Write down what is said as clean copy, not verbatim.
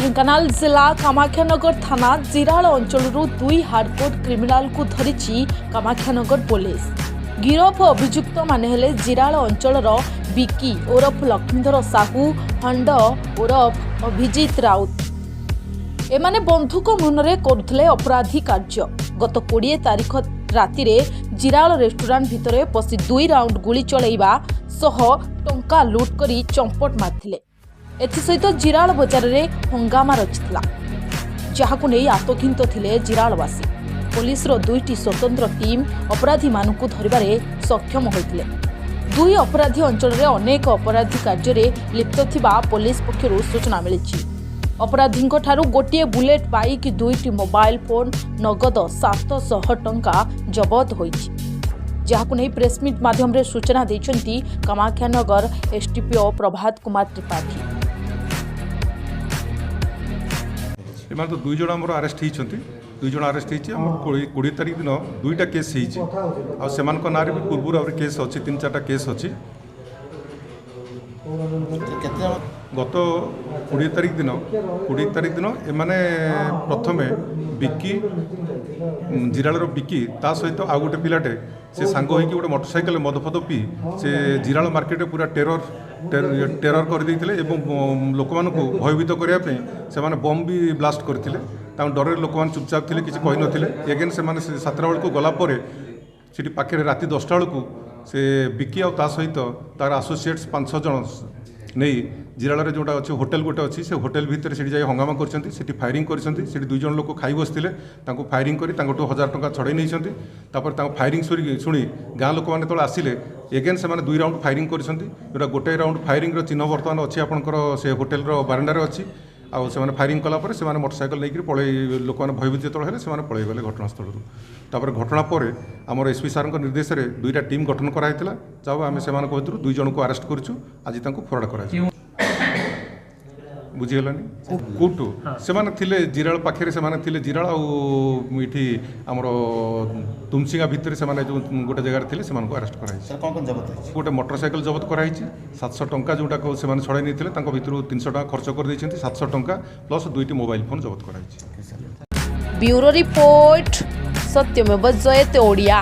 ढेंकानाल जिला कामाख्यानगर थाना जिराल अंचल दुई हार्डकोर क्रिमिनाल को धरी कामाख्यानगर पुलिस। गिरफ अभियुक्त माने हेले जिराल अंचल बिकी ओरफ लक्ष्मीधर साहू हंड ओरफ अभिजीत राउत। एमाने बंधुक मुहन करुले अपराधी कार्य। गत 20 तारिख राति जिराल रेस्टोरेंट भितर पशि 2 राउंड गुली चलैबा सह टंका लुट करी चंपट मारथिले। एथिसहित जिराल बजार में हंगामा रचिथिला, जहाकु नै आतंकित थिले जिरालवासी। पुलिस रो 2टी स्वतंत्र टीम अपराधी मानकु धरिबारे सक्षम होइथिले। 2 अपराधी अंचल में अनेक अपराधी कार्य में लिप्त थिबा पुलिस पक्षरु सूचना मिलिछि। अपराधींको ठारू गोटिए बुलेट बाइक, 2टी मोबाइल फोन, नगद 700 टंका जबत होइछि, जहाकु नै प्रेसमिट माध्यम रे सूचना दैछन्ती कामाख्यानगर एसटीपीओ प्रभात कुमार त्रिपाठी। एमाने तो 2 जण हमर अरेस्ट होइछन्ती। 2 जण अरेस्ट होइछि। हमर 20 तारिख दिन 2टा केस होइछि आ सेमानक नारे भी पूर्व आउर केस अछि, 3-4टा केस अछि। गत 20 तारिख दिन एमाने प्रथमे बिकी जिरालर बिकी ता सहित आ गोटे पिलाटे से सांग होइकि गोटे मोटरसाइकेल मदफद पी से जिराल मार्केट पूरा टेरर कर देइथिले एवं लोक मानकु भयभीत करिया पे से माने बम भी ब्लास्ट करथिले। ता डरे लोक मान चुपचाप थिले, किछि कहि नथिले। एगेन से माने 7टा बेलको गला परे सेठी पाखे राति 10टा बेलको से बिकी आ ता सहित तार एसोसिएट्स 5-6 जण नहीं जिराल जोटा अच्छे होटेल गोटे अच्छी से होटेल भितर से हंगामा कर फायरिंग कर 2 जण लोक खाई बसते फायरिंग कर 1000 टंका छड़े नहीं। फायरिंग शुणी गाँ लोक मैंने तले आसिले एगेन से 2 राउंड फायरिंग कर गोटे राउंड फायरिंग चिन्ह बर्तमान अच्छी आपंकर से होटेल बारंडार अच्छी आउ से फायरिंग कलापर से मोटरसाइकेल नहीं पलि लोक मैंने भयभीत जेतले से पलैगले घटनास्थल। तापर घटना पर आमर एसपी सार निर्देश में 2टा टीम गठन कराइला। जाओ आम से 2 जन को अरेस्ट करूँ। आज फरवर्ड कर बुझीगलानी कौटू से जिराल पाखे से जिराल आठी आमर तुमसिंगा भितर से गोटे जगार थे अरेस्ट कर गोटे मोटरसाइकेल जबत कराई 700 टंका जोटा से छड़ाई नहीं भितर 300 टंका खर्च कर 700 टंका प्लस 2टी मोबाइल फोन जबत कराई। ब्यूरो रिपोर्ट सत्यमेव जयते ओडिया।